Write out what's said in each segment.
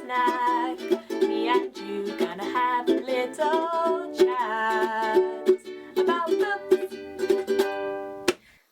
snack. Me and you gonna have a little chat about books.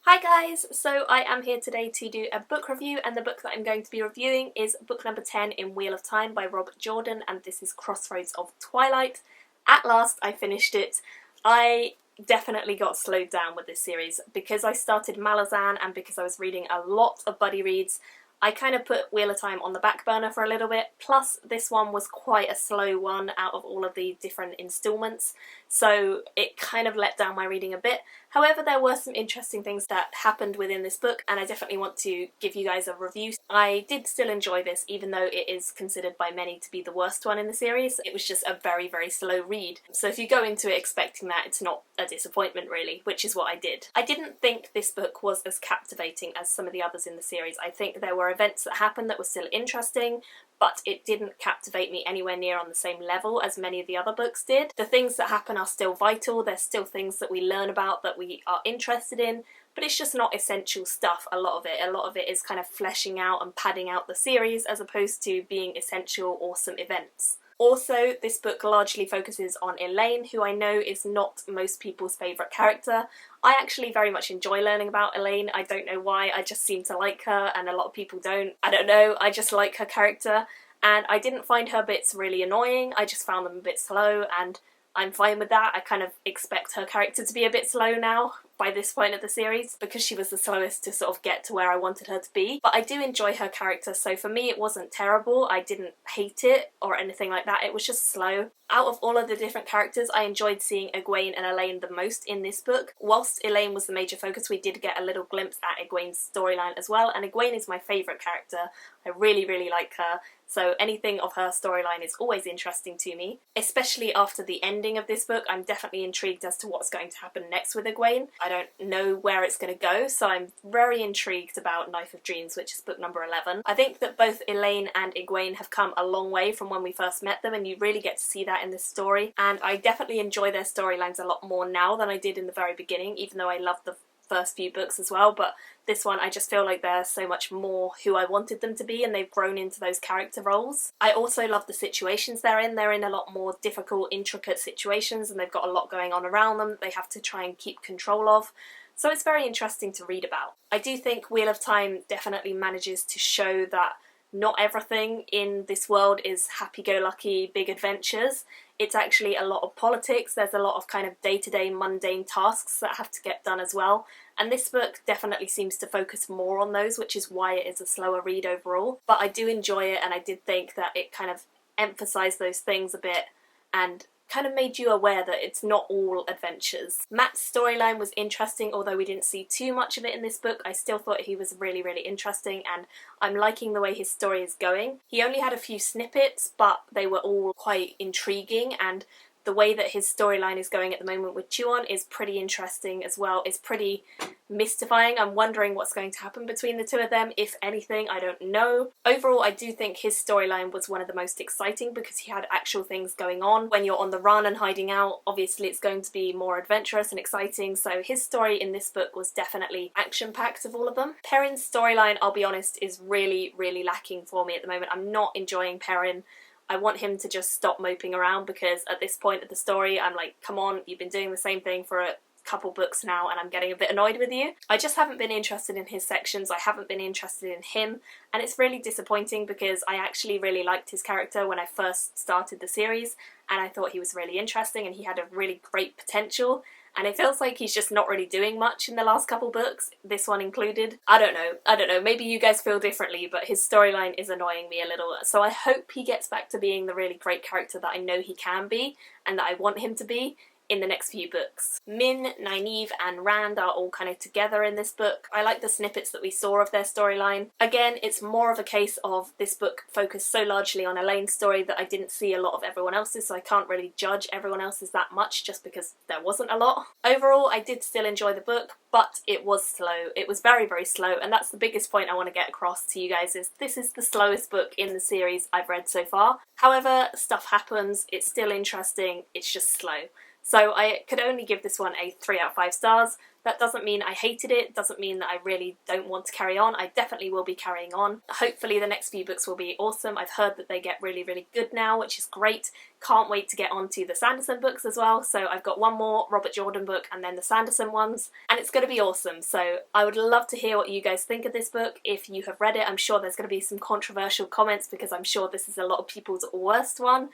Hi guys, so I am here today to do a book review, and the book that I'm going to be reviewing is book number 10 in Wheel of Time by Rob Jordan, and this is Crossroads of Twilight. At last I finished it. I definitely got slowed down with this series because I started Malazan and because I was reading a lot of buddy reads. I kind of put Wheel of Time on the back burner for a little bit, plus this one was quite a slow one out of all of the different instalments, so it kind of let down my reading a bit. However, there were some interesting things that happened within this book, and I definitely want to give you guys a review. I did still enjoy this, even though it is considered by many to be the worst one in the series. It was just a very, very slow read. So if you go into it expecting that, it's not a disappointment really, which is what I did. I didn't think this book was as captivating as some of the others in the series. I think there were events that happened that were still interesting, but it didn't captivate me anywhere near on the same level as many of the other books did. The things that happen are still vital, there's still things that we learn about that we are interested in, but it's just not essential stuff, a lot of it. A lot of it is kind of fleshing out and padding out the series as opposed to being essential, awesome events. Also, this book largely focuses on ELAYNE, who I know is not most people's favourite character. I actually very much enjoy learning about ELAYNE. I don't know why, I just seem to like her and a lot of people don't. I don't know, I just like her character, and I didn't find her bits really annoying, I just found them a bit slow, and I'm fine with that. I kind of expect her character to be a bit slow now by this point of the series because she was the slowest to sort of get to where I wanted her to be. But I do enjoy her character, so for me it wasn't terrible. I didn't hate it or anything like that, it was just slow. Out of all of the different characters, I enjoyed seeing EGWENE and ELAYNE the most in this book. Whilst ELAYNE was the major focus, we did get a little glimpse at EGWENE's storyline as well, and EGWENE is my favourite character. I really, really like her. So anything of her storyline is always interesting to me. Especially after the ending of this book, I'm definitely intrigued as to what's going to happen next with EGWENE. I don't know where it's going to go, so I'm very intrigued about Knife of Dreams, which is book number 11. I think that both ELAYNE and EGWENE have come a long way from when we first met them, and you really get to see that in this story. And I definitely enjoy their storylines a lot more now than I did in the very beginning, even though I loved the first few books as well, but this one I just feel like they're so much more who I wanted them to be, and they've grown into those character roles. I also love the situations they're in a lot more difficult, intricate situations, and they've got a lot going on around them that they have to try and keep control of. So it's very interesting to read about. I do think Wheel of Time definitely manages to show that not everything in this world is happy-go-lucky big adventures. It's actually a lot of politics, there's a lot of kind of day-to-day mundane tasks that have to get done as well, and this book definitely seems to focus more on those, which is why it is a slower read overall. But I do enjoy it, and I did think that it kind of emphasised those things a bit and kind of made you aware that it's not all adventures. Matt's storyline was interesting, although we didn't see too much of it in this book. I still thought he was really, really interesting, and I'm liking the way his story is going. He only had a few snippets, but they were all quite intriguing, and the way that his storyline is going at the moment with Chuon is pretty interesting as well. It's pretty mystifying. I'm wondering what's going to happen between the two of them, if anything, I don't know. Overall, I do think his storyline was one of the most exciting because he had actual things going on. When you're on the run and hiding out, obviously it's going to be more adventurous and exciting, so his story in this book was definitely action-packed of all of them. Perrin's storyline, I'll be honest, is really, really lacking for me at the moment. I'm not enjoying Perrin. I want him to just stop moping around because at this point of the story I'm like, come on, you've been doing the same thing for a couple books now and I'm getting a bit annoyed with you. I just haven't been interested in his sections, I haven't been interested in him, and it's really disappointing because I actually really liked his character when I first started the series, and I thought he was really interesting and he had a really great potential. And it feels like he's just not really doing much in the last couple books, this one included. I don't know, maybe you guys feel differently, but his storyline is annoying me a little, so I hope he gets back to being the really great character that I know he can be, and that I want him to be, in the next few books. Min, NYNAEVE and Rand are all kind of together in this book. I like the snippets that we saw of their storyline. Again, it's more of a case of this book focused so largely on ELAYNE's story that I didn't see a lot of everyone else's, so I can't really judge everyone else's that much just because there wasn't a lot. Overall, I did still enjoy the book, but it was slow. It was very, very slow, and that's the biggest point I want to get across to you guys, is this is the slowest book in the series I've read so far. However, stuff happens, it's still interesting, it's just slow. So I could only give this one a 3 out of 5 stars. That doesn't mean I hated it, doesn't mean that I really don't want to carry on. I definitely will be carrying on. Hopefully the next few books will be awesome. I've heard that they get really, really good now, which is great. Can't wait to get on to the Sanderson books as well. So I've got one more Robert Jordan book and then the Sanderson ones, and it's going to be awesome. So I would love to hear what you guys think of this book. If you have read it, I'm sure there's going to be some controversial comments because I'm sure this is a lot of people's worst one.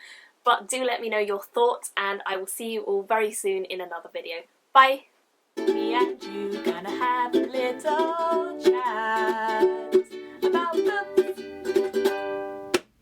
But do let me know your thoughts, and I will see you all very soon in another video. Bye! Me and you gonna have a little chat about the